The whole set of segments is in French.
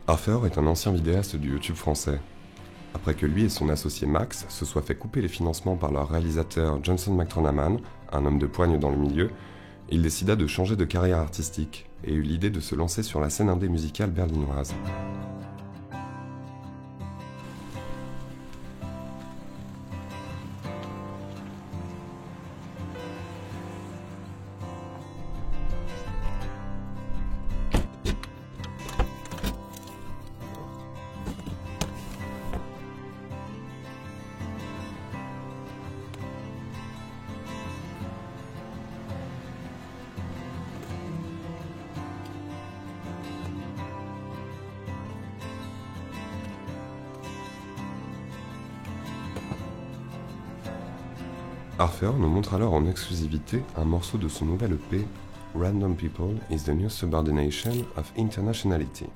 Harfer est un ancien vidéaste du YouTube français. Après que lui et son associé Max se soient fait couper les financements par leur réalisateur Johnson McTornaman, un homme de poigne dans le milieu, il décida de changer de carrière artistique et eut l'idée de se lancer sur la scène indé musicale berlinoise. Harfer nous montre alors en exclusivité un morceau de son nouvel EP, Random People is the New Subordination of Internationality.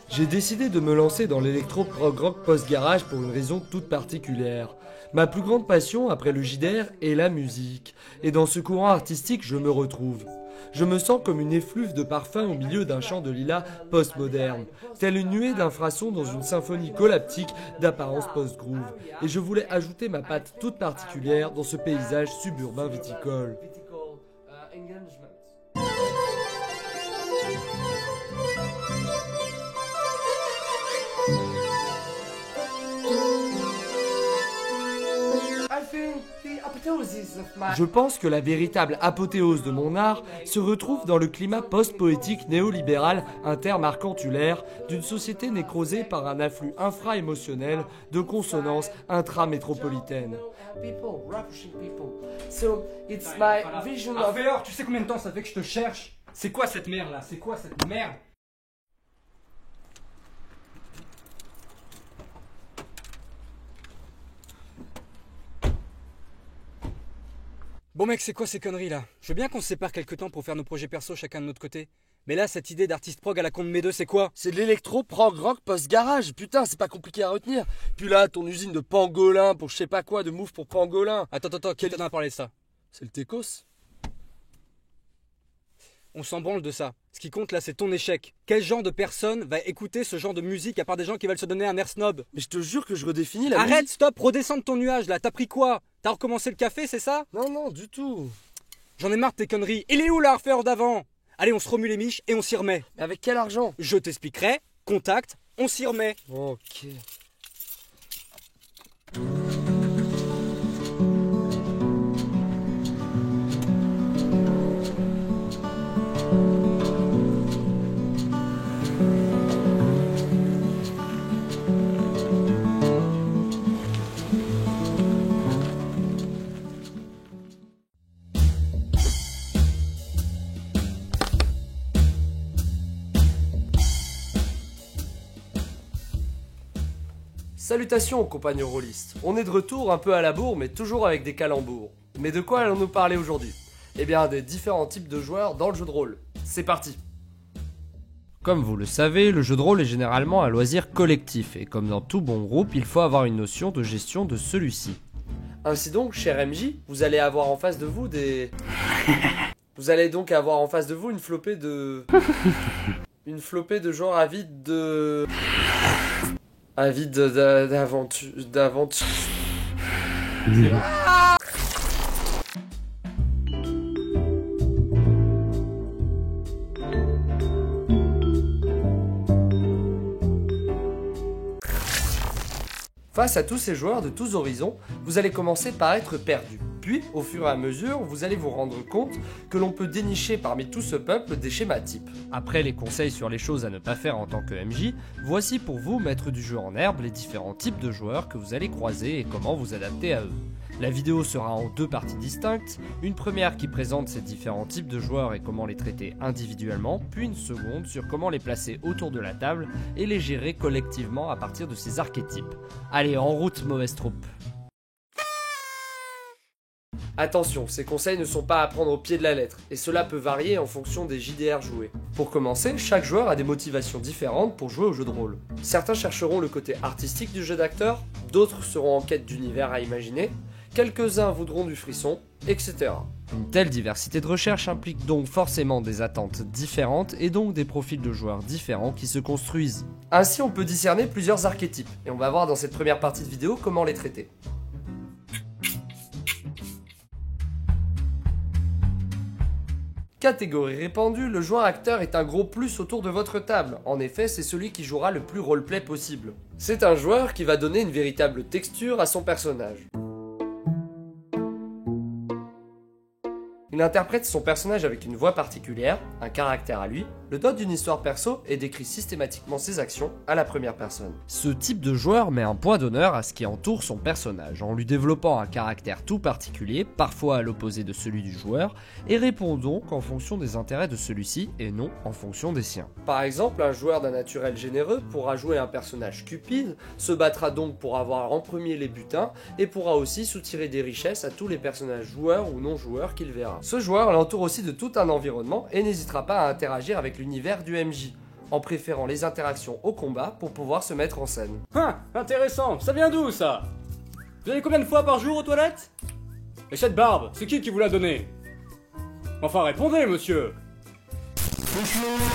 J'ai décidé de me lancer dans l'électro-prog rock post-garage pour une raison toute particulière. Ma plus grande passion après le JDR est la musique. Et dans ce courant artistique, je me retrouve. Je me sens comme une effluve de parfum au milieu d'un champ de lilas post-moderne, telle une nuée d'infrasons dans une symphonie collaptique d'apparence post-groove. Et je voulais ajouter ma patte toute particulière dans ce paysage suburbain viticole. Je pense que la véritable apothéose de mon art se retrouve dans le climat post-poétique néolibéral intermarcantulaire d'une société nécrosée par un afflux infra-émotionnel de consonances intramétropolitaines. Harfer, tu sais combien de temps ça fait que je te cherche? C'est quoi cette merde là? C'est quoi cette merde? Bon mec, c'est quoi ces conneries là? Je veux bien qu'on se sépare quelque temps pour faire nos projets perso chacun de notre côté. Mais là, cette idée d'artiste prog à la con de mes deux, c'est quoi? C'est de l'électro-prog rock post-garage, putain, c'est pas compliqué à retenir. Puis là, ton usine de pangolin pour je sais pas quoi, de move pour pangolin. Attends, qui t'en a parlé de ça? C'est le Técos. On s'en branle de ça. Ce qui compte là, c'est ton échec. Quel genre de personne va écouter ce genre de musique à part des gens qui veulent se donner un air snob? Mais je te jure que je redéfinis la Arrête, musique. stop, redescends de ton nuage là, t'as pris quoi? T'as recommencé le café, c'est ça? Non, du tout. J'en ai marre de tes conneries. Il est où là, Harfer d'avant? Allez, on se remue les miches et on s'y remet. Mais avec quel argent? Je t'expliquerai. Contact, on s'y remet. Ok. Salutations compagnons rôlistes, on est de retour un peu à la bourre mais toujours avec des calembours. Mais de quoi allons-nous parler aujourd'hui? Eh bien des différents types de joueurs dans le jeu de rôle. C'est parti! Comme vous le savez, le jeu de rôle est généralement un loisir collectif et comme dans tout bon groupe, il faut avoir une notion de gestion de celui-ci. Ainsi donc, cher MJ, vous allez avoir en face de vous des... Vous allez donc avoir en face de vous une flopée de... Une flopée de joueurs avides de... d'aventure. Face à tous ces joueurs de tous horizons, vous allez commencer par être perdu. Puis, au fur et à mesure, vous allez vous rendre compte que l'on peut dénicher parmi tout ce peuple des schémas types. Après les conseils sur les choses à ne pas faire en tant que MJ, voici pour vous, maître du jeu en herbe, les différents types de joueurs que vous allez croiser et comment vous adapter à eux. La vidéo sera en deux parties distinctes, une première qui présente ces différents types de joueurs et comment les traiter individuellement, puis une seconde sur comment les placer autour de la table et les gérer collectivement à partir de ces archétypes. Allez, en route, mauvaise troupe! Attention, ces conseils ne sont pas à prendre au pied de la lettre, et cela peut varier en fonction des JDR joués. Pour commencer, chaque joueur a des motivations différentes pour jouer au jeu de rôle. Certains chercheront le côté artistique du jeu d'acteur, d'autres seront en quête d'univers à imaginer, quelques-uns voudront du frisson, etc. Une telle diversité de recherche implique donc forcément des attentes différentes et donc des profils de joueurs différents qui se construisent. Ainsi, on peut discerner plusieurs archétypes, et on va voir dans cette première partie de vidéo comment les traiter. Catégorie répandue, le joueur acteur est un gros plus autour de votre table. En effet, c'est celui qui jouera le plus roleplay possible. C'est un joueur qui va donner une véritable texture à son personnage. Il interprète son personnage avec une voix particulière, un caractère à lui, le dote d'une histoire perso et décrit systématiquement ses actions à la première personne. Ce type de joueur met un point d'honneur à ce qui entoure son personnage, en lui développant un caractère tout particulier, parfois à l'opposé de celui du joueur, et répond donc en fonction des intérêts de celui-ci et non en fonction des siens. Par exemple, un joueur d'un naturel généreux pourra jouer un personnage cupide, se battra donc pour avoir en premier les butins, et pourra aussi soutirer des richesses à tous les personnages joueurs ou non joueurs qu'il verra. Ce joueur l'entoure aussi de tout un environnement et n'hésitera pas à interagir avec l'univers du MJ, en préférant les interactions au combat pour pouvoir se mettre en scène. Ah, intéressant, ça vient d'où ça? Vous allez combien de fois par jour aux toilettes? Et cette barbe, c'est qui vous l'a donnée? Enfin répondez, monsieur!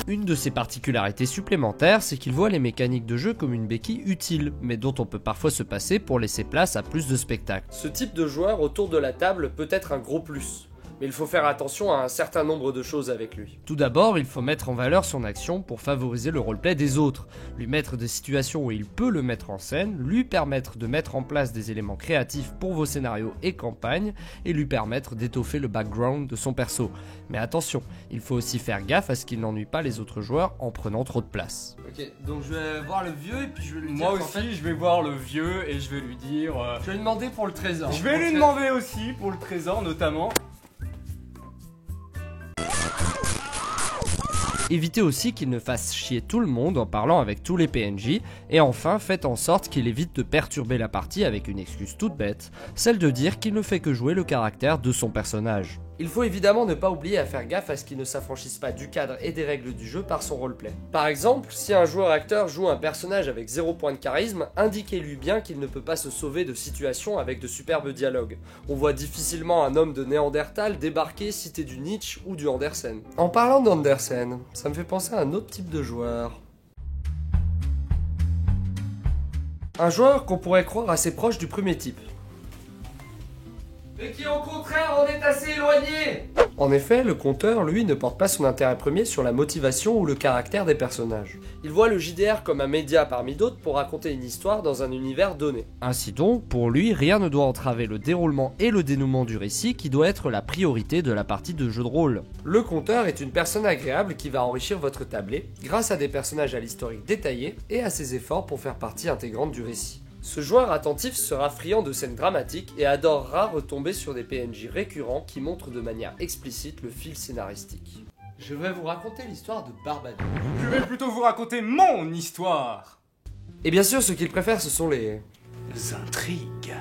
Une de ses particularités supplémentaires, c'est qu'il voit les mécaniques de jeu comme une béquille utile, mais dont on peut parfois se passer pour laisser place à plus de spectacles. Ce type de joueur autour de la table peut être un gros plus. Mais il faut faire attention à un certain nombre de choses avec lui. Tout d'abord, il faut mettre en valeur son action pour favoriser le roleplay des autres, lui mettre des situations où il peut le mettre en scène, lui permettre de mettre en place des éléments créatifs pour vos scénarios et campagnes, et lui permettre d'étoffer le background de son perso. Mais attention, il faut aussi faire gaffe à ce qu'il n'ennuie pas les autres joueurs en prenant trop de place. Ok, donc je vais voir le vieux et puis je vais lui dire. Moi aussi, je vais voir le vieux et je vais lui dire. Je vais lui demander pour le trésor. Je vais lui demander aussi pour le trésor notamment. Évitez aussi qu'il ne fasse chier tout le monde en parlant avec tous les PNJ, et enfin faites en sorte qu'il évite de perturber la partie avec une excuse toute bête, celle de dire qu'il ne fait que jouer le caractère de son personnage. Il faut évidemment ne pas oublier à faire gaffe à ce qu'il ne s'affranchisse pas du cadre et des règles du jeu par son roleplay. Par exemple, si un joueur acteur joue un personnage avec 0 point de charisme, indiquez-lui bien qu'il ne peut pas se sauver de situations avec de superbes dialogues. On voit difficilement un homme de Néandertal débarquer cité du Nietzsche ou du Andersen. En parlant d'Andersen, ça me fait penser à un autre type de joueur. Un joueur qu'on pourrait croire assez proche du premier type. Mais qui au contraire en est assez éloigné. En effet, le conteur, lui, ne porte pas son intérêt premier sur la motivation ou le caractère des personnages. Il voit le JDR comme un média parmi d'autres pour raconter une histoire dans un univers donné. Ainsi donc, pour lui, rien ne doit entraver le déroulement et le dénouement du récit qui doit être la priorité de la partie de jeu de rôle. Le conteur est une personne agréable qui va enrichir votre tablé grâce à des personnages à l'historique détaillé et à ses efforts pour faire partie intégrante du récit. Ce joueur attentif sera friand de scènes dramatiques et adorera retomber sur des PNJ récurrents qui montrent de manière explicite le fil scénaristique. Je vais vous raconter l'histoire de Barbados. Je vais plutôt vous raconter mon histoire. Et bien sûr, ce qu'il préfère, ce sont les intrigues.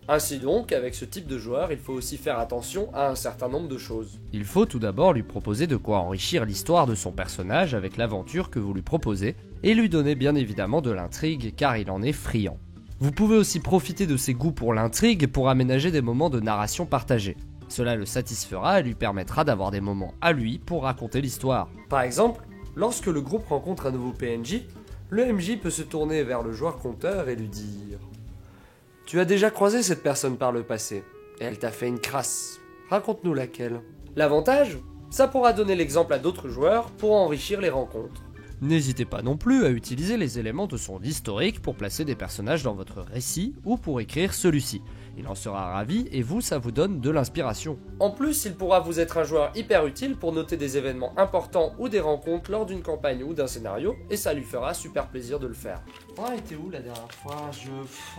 Ainsi donc, avec ce type de joueur, il faut aussi faire attention à un certain nombre de choses. Il faut tout d'abord lui proposer de quoi enrichir l'histoire de son personnage avec l'aventure que vous lui proposez, et lui donner bien évidemment de l'intrigue car il en est friand. Vous pouvez aussi profiter de ses goûts pour l'intrigue pour aménager des moments de narration partagés. Cela le satisfera et lui permettra d'avoir des moments à lui pour raconter l'histoire. Par exemple, lorsque le groupe rencontre un nouveau PNJ, le MJ peut se tourner vers le joueur conteur et lui dire: tu as déjà croisé cette personne par le passé, et elle t'a fait une crasse. Raconte-nous laquelle. L'avantage, ça pourra donner l'exemple à d'autres joueurs pour enrichir les rencontres. N'hésitez pas non plus à utiliser les éléments de son historique pour placer des personnages dans votre récit ou pour écrire celui-ci. Il en sera ravi et vous, ça vous donne de l'inspiration. En plus, il pourra vous être un joueur hyper utile pour noter des événements importants ou des rencontres lors d'une campagne ou d'un scénario, et ça lui fera super plaisir de le faire. Oh, elle était où la dernière fois?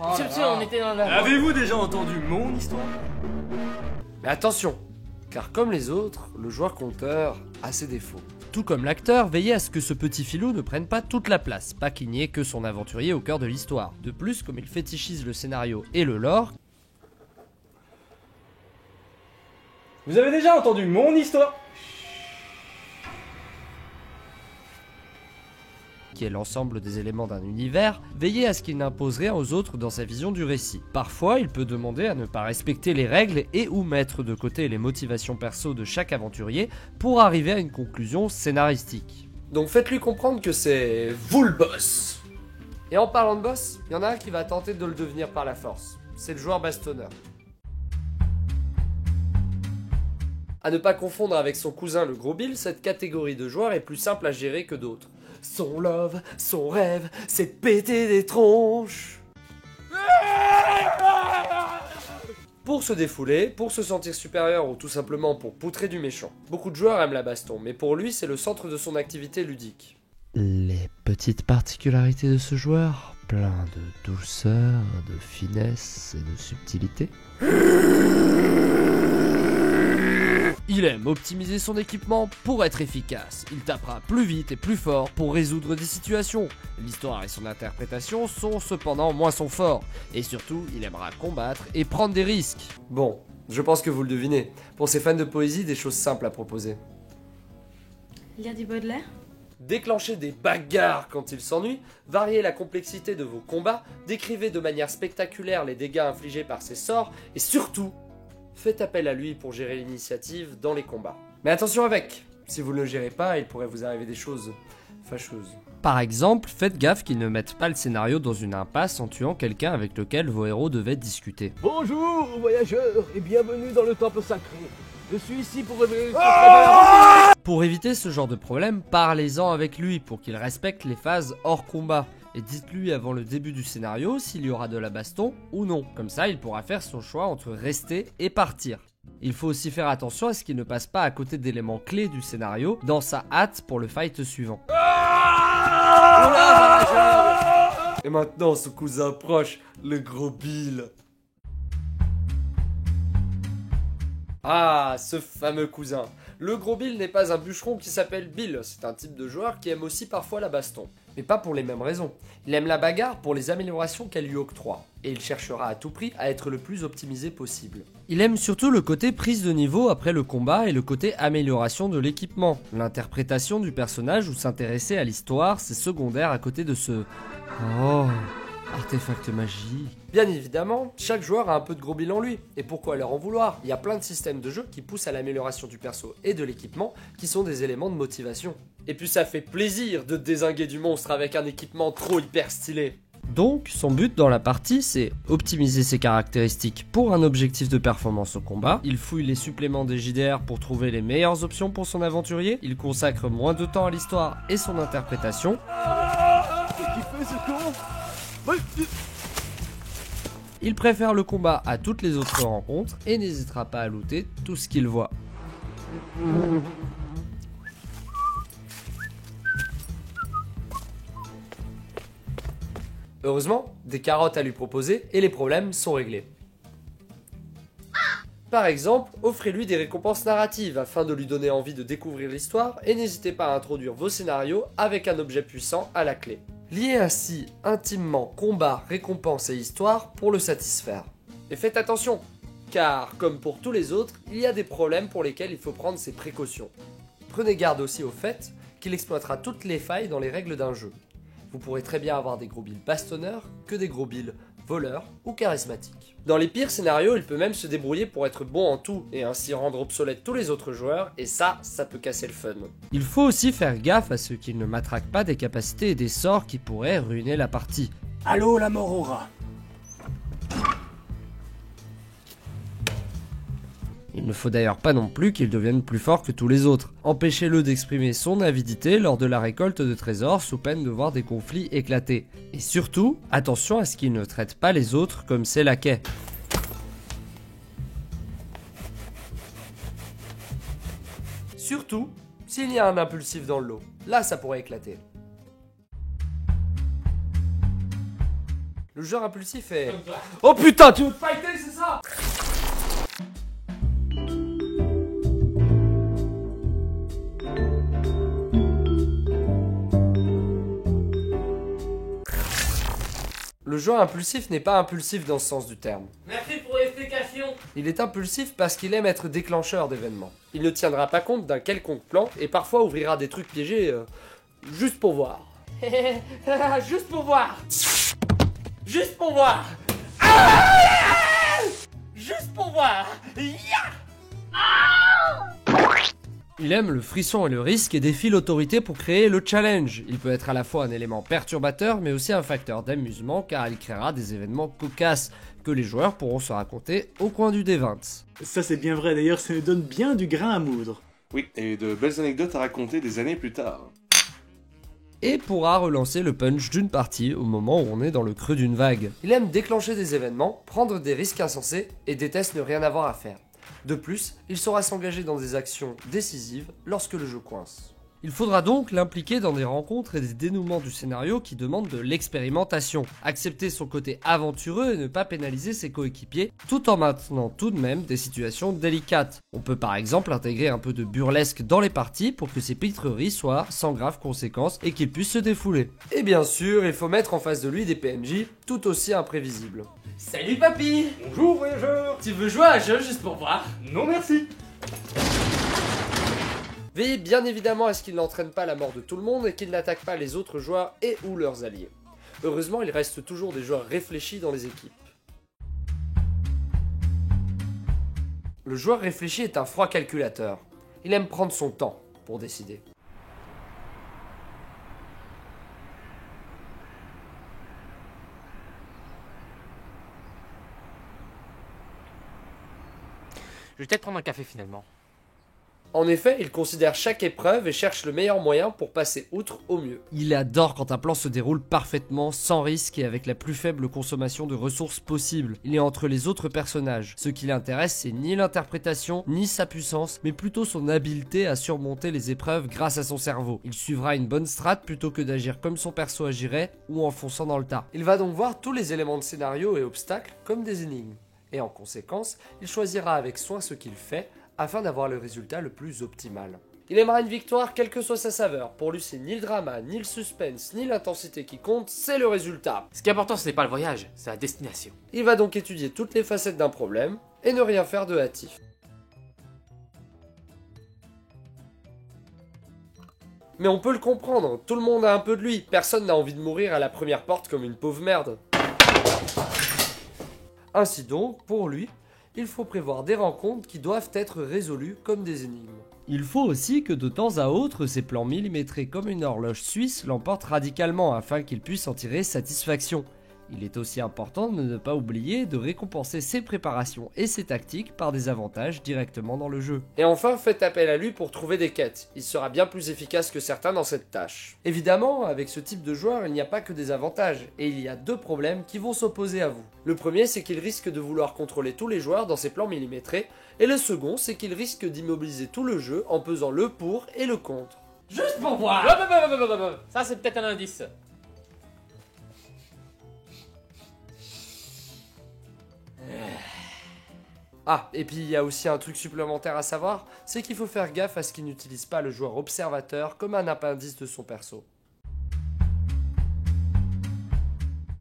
On était dans la... Avez-vous déjà entendu mon histoire? Mais attention, car comme les autres, le joueur conteur a ses défauts. Tout comme l'acteur, veillez à ce que ce petit filou ne prenne pas toute la place, pas qu'il n'y ait que son aventurier au cœur de l'histoire. De plus, comme il fétichise le scénario et le lore, Vous avez déjà entendu mon histoire? Qui est l'ensemble des éléments d'un univers, veillez à ce qu'il n'impose rien aux autres dans sa vision du récit. Parfois, il peut demander à ne pas respecter les règles et ou mettre de côté les motivations perso de chaque aventurier pour arriver à une conclusion scénaristique. Donc faites-lui comprendre que c'est vous le boss. Et en parlant de boss, il y en a un qui va tenter de le devenir par la force. C'est le joueur bastonneur. À ne pas confondre avec son cousin le gros Bill, cette catégorie de joueurs est plus simple à gérer que d'autres. Son love, son rêve, c'est de péter des tronches. Pour se défouler, pour se sentir supérieur ou tout simplement pour poutrer du méchant. Beaucoup de joueurs aiment la baston, mais pour lui c'est le centre de son activité ludique. Les petites particularités de ce joueur, plein de douceur, de finesse et de subtilité. Il aime optimiser son équipement pour être efficace. Il tapera plus vite et plus fort pour résoudre des situations. L'histoire et son interprétation sont cependant moins son fort. Et surtout, il aimera combattre et prendre des risques. Bon, je pense que vous le devinez. Pour ces fans de poésie, des choses simples à proposer. Lire du Baudelaire? Déclenchez des bagarres quand il s'ennuie, variez la complexité de vos combats, décrivez de manière spectaculaire les dégâts infligés par ses sorts, et surtout, faites appel à lui pour gérer l'initiative dans les combats. Mais attention avec, si vous ne le gérez pas, il pourrait vous arriver des choses fâcheuses. Par exemple, faites gaffe qu'il ne mette pas le scénario dans une impasse en tuant quelqu'un avec lequel vos héros devaient discuter. Bonjour, voyageurs, et bienvenue dans le temple sacré. Je suis ici pour révéler le secret de la... Pour éviter ce genre de problème, parlez-en avec lui pour qu'il respecte les phases hors combat. Et dites-lui avant le début du scénario s'il y aura de la baston ou non. Comme ça, il pourra faire son choix entre rester et partir. Il faut aussi faire attention à ce qu'il ne passe pas à côté d'éléments clés du scénario dans sa hâte pour le fight suivant. Et maintenant, son cousin proche, le gros Bill. Ah, ce fameux cousin. Le gros Bill n'est pas un bûcheron qui s'appelle Bill, c'est un type de joueur qui aime aussi parfois la baston. Mais pas pour les mêmes raisons. Il aime la bagarre pour les améliorations qu'elle lui octroie, et il cherchera à tout prix à être le plus optimisé possible. Il aime surtout le côté prise de niveau après le combat et le côté amélioration de l'équipement. L'interprétation du personnage ou s'intéresser à l'histoire, c'est secondaire à côté de ce... Oh... artefact magique. Bien évidemment, chaque joueur a un peu de gros Bill en lui, et pourquoi leur en vouloir? Il y a plein de systèmes de jeu qui poussent à l'amélioration du perso et de l'équipement, qui sont des éléments de motivation. Et puis ça fait plaisir de dézinguer du monstre avec un équipement trop hyper stylé. Donc, son but dans la partie, c'est optimiser ses caractéristiques pour un objectif de performance au combat. Il fouille les suppléments des JDR pour trouver les meilleures options pour son aventurier. Il consacre moins de temps à l'histoire et son interprétation. Qui fait ce con? Il préfère le combat à toutes les autres rencontres et n'hésitera pas à looter tout ce qu'il voit. Heureusement, des carottes à lui proposer et les problèmes sont réglés. Par exemple, offrez-lui des récompenses narratives afin de lui donner envie de découvrir l'histoire et n'hésitez pas à introduire vos scénarios avec un objet puissant à la clé. Liez ainsi intimement combat, récompense et histoire pour le satisfaire. Et faites attention, car comme pour tous les autres, il y a des problèmes pour lesquels il faut prendre ses précautions. Prenez garde aussi au fait qu'il exploitera toutes les failles dans les règles d'un jeu. Vous pourrez très bien avoir des gros billes bastonneurs que des gros billes voleurs ou charismatiques. Dans les pires scénarios, il peut même se débrouiller pour être bon en tout et ainsi rendre obsolètes tous les autres joueurs et ça peut casser le fun. Il faut aussi faire gaffe à ce qu'il ne matraque pas des capacités et des sorts qui pourraient ruiner la partie. Allô la mort au rat. Il ne faut d'ailleurs pas non plus qu'il devienne plus fort que tous les autres. Empêchez-le d'exprimer son avidité lors de la récolte de trésors sous peine de voir des conflits éclater. Et surtout, attention à ce qu'il ne traite pas les autres comme ses laquais. Surtout, s'il y a un impulsif dans le lot. Là, ça pourrait éclater. Le joueur impulsif est... Oh putain, tu veux te fighter, c'est ça? Le joueur impulsif n'est pas impulsif dans ce sens du terme. Merci pour l'explication. impulsion. Il est impulsif parce qu'il aime être déclencheur d'événements. Il ne tiendra pas compte d'un quelconque plan et parfois ouvrira des trucs piégés juste pour voir. Juste pour voir. Juste pour voir. Juste pour voir. Il aime le frisson et le risque et défie l'autorité pour créer le challenge. Il peut être à la fois un élément perturbateur mais aussi un facteur d'amusement car il créera des événements cocasses que les joueurs pourront se raconter au coin du D20. Ça c'est bien vrai, d'ailleurs ça nous donne bien du grain à moudre. Oui, et de belles anecdotes à raconter des années plus tard. Et pourra relancer le punch d'une partie au moment où on est dans le creux d'une vague. Il aime déclencher des événements, prendre des risques insensés et déteste ne rien avoir à faire. De plus, il saura s'engager dans des actions décisives lorsque le jeu coince. Il faudra donc l'impliquer dans des rencontres et des dénouements du scénario qui demandent de l'expérimentation, accepter son côté aventureux et ne pas pénaliser ses coéquipiers, tout en maintenant tout de même des situations délicates. On peut par exemple intégrer un peu de burlesque dans les parties pour que ses pitreries soient sans graves conséquences et qu'il puisse se défouler. Et bien sûr, il faut mettre en face de lui des PNJ tout aussi imprévisibles. Salut papy. Bonjour voyageur. Tu veux jouer à un jeu juste pour voir? Non merci. Veillez bien évidemment à ce qu'il n'entraîne pas la mort de tout le monde et qu'il n'attaque pas les autres joueurs et ou leurs alliés. Heureusement, il reste toujours des joueurs réfléchis dans les équipes. Le joueur réfléchi est un froid calculateur. Il aime prendre son temps pour décider. Je vais peut-être prendre un café finalement. En effet, il considère chaque épreuve et cherche le meilleur moyen pour passer outre au mieux. Il adore quand un plan se déroule parfaitement, sans risque et avec la plus faible consommation de ressources possible. Il est entre les autres personnages. Ce qui l'intéresse, c'est ni l'interprétation, ni sa puissance, mais plutôt son habileté à surmonter les épreuves grâce à son cerveau. Il suivra une bonne strat plutôt que d'agir comme son perso agirait ou en fonçant dans le tas. Il va donc voir tous les éléments de scénario et obstacles comme des énigmes. Et en conséquence, il choisira avec soin ce qu'il fait, afin d'avoir le résultat le plus optimal. Il aimera une victoire quelle que soit sa saveur. Pour lui, c'est ni le drama, ni le suspense, ni l'intensité qui compte, c'est le résultat. Ce qui est important, ce n'est pas le voyage, c'est la destination. Il va donc étudier toutes les facettes d'un problème et ne rien faire de hâtif. Mais on peut le comprendre, tout le monde a un peu de lui, personne n'a envie de mourir à la première porte comme une pauvre merde. Ainsi donc, pour lui, il faut prévoir des rencontres qui doivent être résolues comme des énigmes. Il faut aussi que de temps à autre, ces plans millimétrés comme une horloge suisse l'emportent radicalement afin qu'il puisse en tirer satisfaction. Il est aussi important de ne pas oublier de récompenser ses préparations et ses tactiques par des avantages directement dans le jeu. Et enfin, faites appel à lui pour trouver des quêtes. Il sera bien plus efficace que certains dans cette tâche. Évidemment, avec ce type de joueur, il n'y a pas que des avantages, et il y a deux problèmes qui vont s'opposer à vous. Le premier, c'est qu'il risque de vouloir contrôler tous les joueurs dans ses plans millimétrés, et le second, c'est qu'il risque d'immobiliser tout le jeu en pesant le pour et le contre. Juste pour voir. Ça c'est peut-être un indice. Ah, et puis il y a aussi un truc supplémentaire à savoir, c'est qu'il faut faire gaffe à ce qu'il n'utilise pas le joueur observateur comme un appendice de son perso.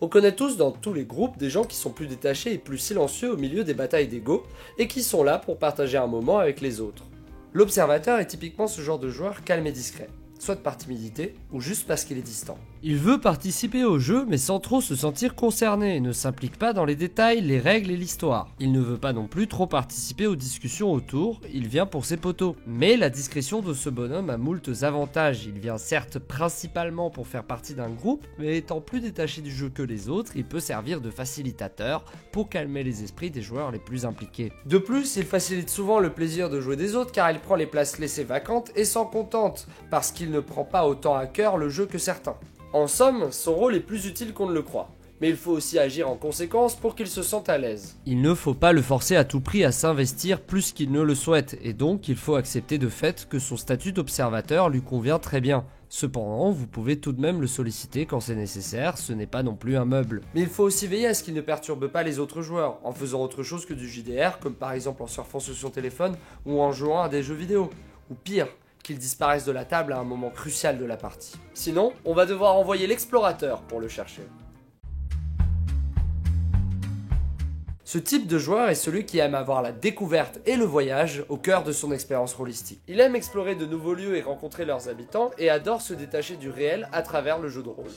On connaît tous dans tous les groupes des gens qui sont plus détachés et plus silencieux au milieu des batailles d'ego, et qui sont là pour partager un moment avec les autres. L'observateur est typiquement ce genre de joueur calme et discret, soit par timidité, ou juste parce qu'il est distant. Il veut participer au jeu, mais sans trop se sentir concerné, et ne s'implique pas dans les détails, les règles et l'histoire. Il ne veut pas non plus trop participer aux discussions autour, il vient pour ses potos. Mais la discrétion de ce bonhomme a moultes avantages, il vient certes principalement pour faire partie d'un groupe, mais étant plus détaché du jeu que les autres, il peut servir de facilitateur pour calmer les esprits des joueurs les plus impliqués. De plus, il facilite souvent le plaisir de jouer des autres car il prend les places laissées vacantes et s'en contente, parce qu'il ne prend pas autant à cœur le jeu que certains. En somme, son rôle est plus utile qu'on ne le croit. Mais il faut aussi agir en conséquence pour qu'il se sente à l'aise. Il ne faut pas le forcer à tout prix à s'investir plus qu'il ne le souhaite, et donc il faut accepter de fait que son statut d'observateur lui convient très bien. Cependant, vous pouvez tout de même le solliciter quand c'est nécessaire, ce n'est pas non plus un meuble. Mais il faut aussi veiller à ce qu'il ne perturbe pas les autres joueurs, en faisant autre chose que du JDR, comme par exemple en surfant sur son téléphone, ou en jouant à des jeux vidéo. Ou pire, qu'il disparaisse de la table à un moment crucial de la partie. Sinon, on va devoir envoyer l'explorateur pour le chercher. Ce type de joueur est celui qui aime avoir la découverte et le voyage au cœur de son expérience rôlistique. Il aime explorer de nouveaux lieux et rencontrer leurs habitants et adore se détacher du réel à travers le jeu de rôle.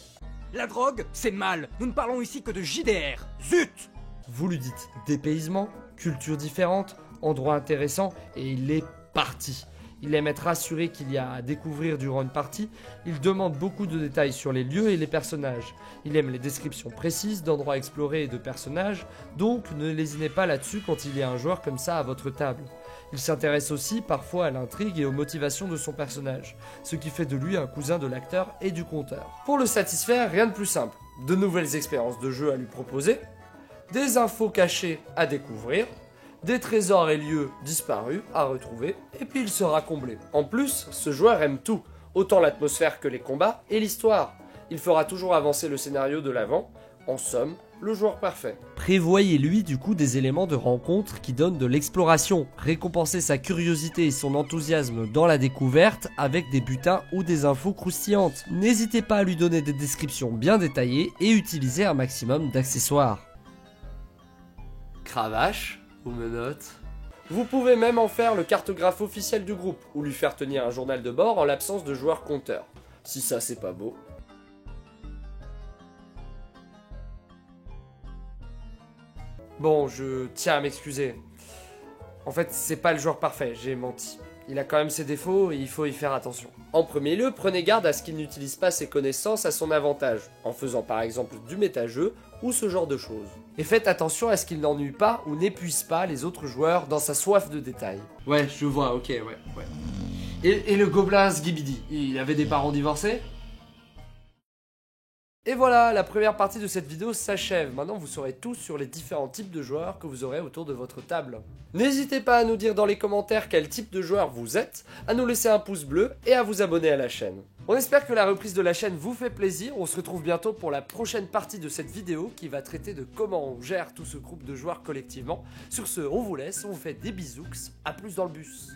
La drogue, c'est mal. Nous ne parlons ici que de JDR. Zut! Vous lui dites dépaysement, culture différente, endroit intéressant et il est parti. Il aime être assuré qu'il y a à découvrir durant une partie, il demande beaucoup de détails sur les lieux et les personnages. Il aime les descriptions précises d'endroits explorés et de personnages, donc ne lésinez pas là-dessus quand il y a un joueur comme ça à votre table. Il s'intéresse aussi parfois à l'intrigue et aux motivations de son personnage, ce qui fait de lui un cousin de l'acteur et du conteur. Pour le satisfaire, rien de plus simple. De nouvelles expériences de jeu à lui proposer, des infos cachées à découvrir, des trésors et lieux disparus à retrouver, et puis il sera comblé. En plus, ce joueur aime tout, autant l'atmosphère que les combats et l'histoire. Il fera toujours avancer le scénario de l'avant, en somme, le joueur parfait. Prévoyez-lui du coup des éléments de rencontre qui donnent de l'exploration, récompensez sa curiosité et son enthousiasme dans la découverte avec des butins ou des infos croustillantes. N'hésitez pas à lui donner des descriptions bien détaillées et utilisez un maximum d'accessoires. Cravache ou menottes. Vous pouvez même en faire le cartographe officiel du groupe, ou lui faire tenir un journal de bord en l'absence de joueurs compteurs. Si ça c'est pas beau. Bon, je tiens à m'excuser. En fait, c'est pas le joueur parfait, j'ai menti. Il a quand même ses défauts et il faut y faire attention. En premier lieu, prenez garde à ce qu'il n'utilise pas ses connaissances à son avantage, en faisant par exemple du méta-jeu ou ce genre de choses. Et faites attention à ce qu'il n'ennuie pas ou n'épuise pas les autres joueurs dans sa soif de détails. Ouais, je vois, ok, ouais. Et le gobelin Skibidi, il avait des parents divorcés ? Et voilà, la première partie de cette vidéo s'achève. Maintenant, vous saurez tout sur les différents types de joueurs que vous aurez autour de votre table. N'hésitez pas à nous dire dans les commentaires quel type de joueur vous êtes, à nous laisser un pouce bleu et à vous abonner à la chaîne. On espère que la reprise de la chaîne vous fait plaisir. On se retrouve bientôt pour la prochaine partie de cette vidéo qui va traiter de comment on gère tout ce groupe de joueurs collectivement. Sur ce, on vous laisse, on vous fait des bisous, à plus dans le bus.